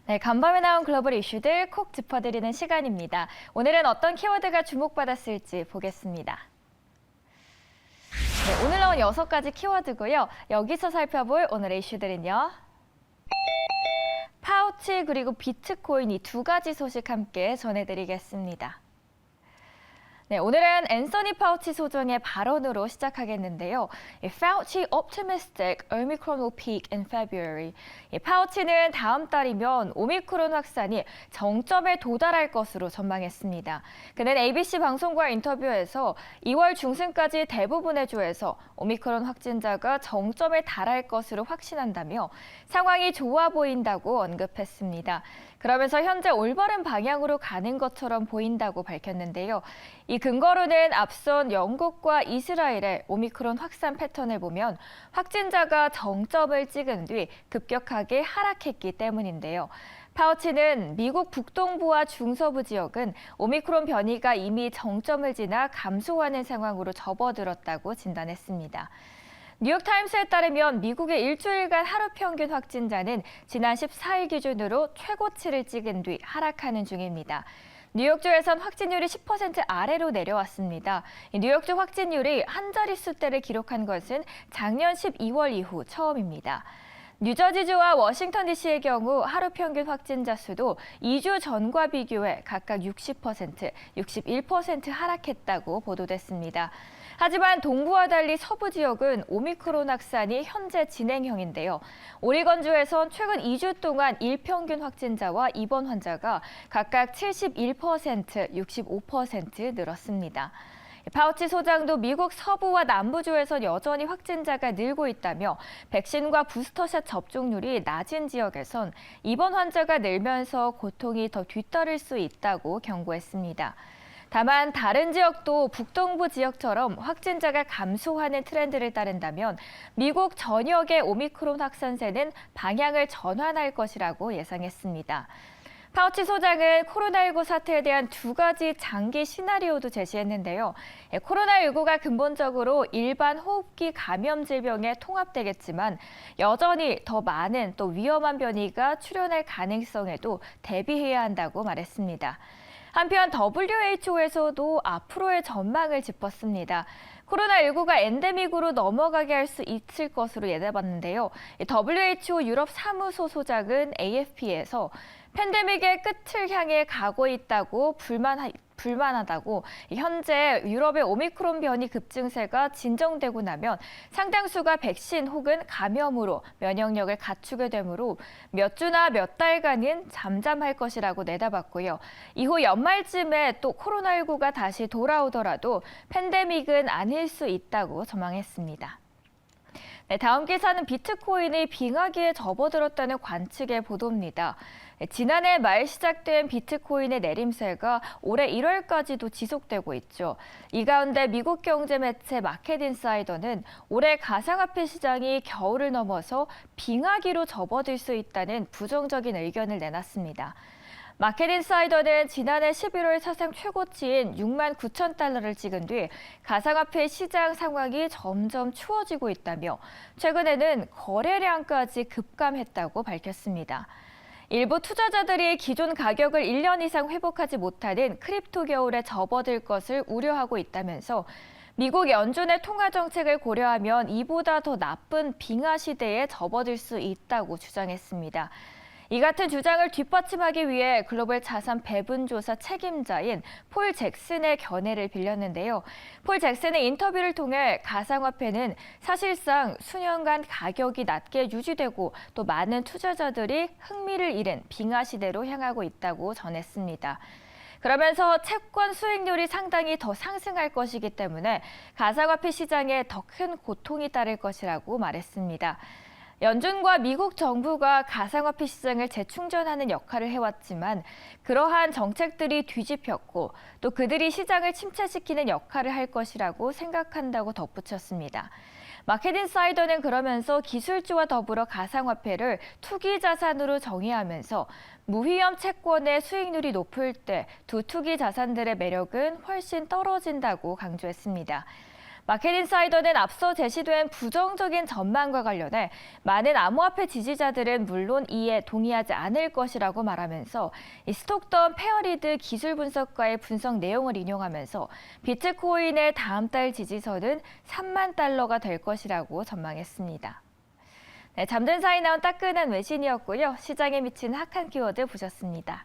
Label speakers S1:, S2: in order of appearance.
S1: 네, 간밤에 나온 글로벌 이슈들 콕 짚어드리는 시간입니다. 오늘은 어떤 키워드가 주목받았을지 보겠습니다. 네, 오늘 나온 6가지 키워드고요. 여기서 살펴볼 오늘의 이슈들은요. 파우치 그리고 비트코인 이 2가지 소식 함께 전해드리겠습니다. 네, 오늘은 앤서니 파우치 소장의 발언으로 시작하겠는데요. Fauci optimistic Omicron will peak in February. 파우치는 다음 달이면 오미크론 확산이 정점에 도달할 것으로 전망했습니다. 그는 ABC 방송과 인터뷰에서 2월 중순까지 대부분의 주에서 오미크론 확진자가 정점에 달할 것으로 확신한다며 상황이 좋아 보인다고 언급했습니다. 그러면서 현재 올바른 방향으로 가는 것처럼 보인다고 밝혔는데요. 이 근거로는 앞선 영국과 이스라엘의 오미크론 확산 패턴을 보면 확진자가 정점을 찍은 뒤 급격하게 하락했기 때문인데요. 파우치는 미국 북동부와 중서부 지역은 오미크론 변이가 이미 정점을 지나 감소하는 상황으로 접어들었다고 진단했습니다. 뉴욕타임스에 따르면 미국의 일주일간 하루 평균 확진자는 지난 14일 기준으로 최고치를 찍은 뒤 하락하는 중입니다. 뉴욕주에선 확진율이 10% 아래로 내려왔습니다. 뉴욕주 확진율이 한 자릿수대를 기록한 것은 작년 12월 이후 처음입니다. 뉴저지주와 워싱턴 DC의 경우 하루 평균 확진자 수도 2주 전과 비교해 각각 60%, 61% 하락했다고 보도됐습니다. 하지만 동부와 달리 서부 지역은 오미크론 확산이 현재 진행형인데요. 오리건주에선 최근 2주 동안 일평균 확진자와 입원 환자가 각각 71%, 65% 늘었습니다. 파우치 소장도 미국 서부와 남부주에서 여전히 확진자가 늘고 있다며 백신과 부스터샷 접종률이 낮은 지역에선 입원 환자가 늘면서 고통이 더 뒤따를 수 있다고 경고했습니다. 다만 다른 지역도 북동부 지역처럼 확진자가 감소하는 트렌드를 따른다면 미국 전역의 오미크론 확산세는 방향을 전환할 것이라고 예상했습니다. 파우치 소장은 코로나19 사태에 대한 2가지 장기 시나리오도 제시했는데요. 코로나19가 근본적으로 일반 호흡기 감염 질병에 통합되겠지만 여전히 더 많은 또 위험한 변이가 출현할 가능성에도 대비해야 한다고 말했습니다. 한편 WHO에서도 앞으로의 전망을 짚었습니다. 코로나19가 엔데믹으로 넘어가게 할 수 있을 것으로 예상봤는데요. WHO 유럽 사무소 소장은 AFP에서 팬데믹의 끝을 향해 가고 있다고 불만하다고 현재 유럽의 오미크론 변이 급증세가 진정되고 나면 상당수가 백신 혹은 감염으로 면역력을 갖추게 되므로 몇 주나 몇 달간은 잠잠할 것이라고 내다봤고요. 이후 연말쯤에 또 코로나19가 다시 돌아오더라도 팬데믹은 아닐 수 있다고 전망했습니다. 네, 다음 기사는 비트코인이 빙하기에 접어들었다는 관측의 보도입니다. 지난해 말 시작된 비트코인의 내림세가 올해 1월까지도 지속되고 있죠. 이 가운데 미국 경제 매체 마켓인사이더는 올해 가상화폐 시장이 겨울을 넘어서 빙하기로 접어들 수 있다는 부정적인 의견을 내놨습니다. 마켓인사이더는 지난해 11월 사상 최고치인 6만 9천 달러를 찍은 뒤 가상화폐 시장 상황이 점점 추워지고 있다며 최근에는 거래량까지 급감했다고 밝혔습니다. 일부 투자자들이 기존 가격을 1년 이상 회복하지 못하는 크립토 겨울에 접어들 것을 우려하고 있다면서 미국 연준의 통화 정책을 고려하면 이보다 더 나쁜 빙하 시대에 접어들 수 있다고 주장했습니다. 이 같은 주장을 뒷받침하기 위해 글로벌 자산 배분 조사 책임자인 폴 잭슨의 견해를 빌렸는데요. 폴 잭슨의 인터뷰를 통해 가상화폐는 사실상 수년간 가격이 낮게 유지되고 또 많은 투자자들이 흥미를 잃은 빙하 시대로 향하고 있다고 전했습니다. 그러면서 채권 수익률이 상당히 더 상승할 것이기 때문에 가상화폐 시장에 더 큰 고통이 따를 것이라고 말했습니다. 연준과 미국 정부가 가상화폐 시장을 재충전하는 역할을 해왔지만 그러한 정책들이 뒤집혔고 또 그들이 시장을 침체시키는 역할을 할 것이라고 생각한다고 덧붙였습니다. 마켓인사이더는 그러면서 기술주와 더불어 가상화폐를 투기 자산으로 정의하면서 무위험 채권의 수익률이 높을 때 두 투기 자산들의 매력은 훨씬 떨어진다고 강조했습니다. 마켓 인사이더는 앞서 제시된 부정적인 전망과 관련해 많은 암호화폐 지지자들은 물론 이에 동의하지 않을 것이라고 말하면서 이 스톡던 페어리드 기술 분석가의 분석 내용을 인용하면서 비트코인의 다음 달 지지선은 3만 달러가 될 것이라고 전망했습니다. 네, 잠든 사이 나온 따끈한 외신이었고요. 시장에 미친 핫한 키워드 보셨습니다.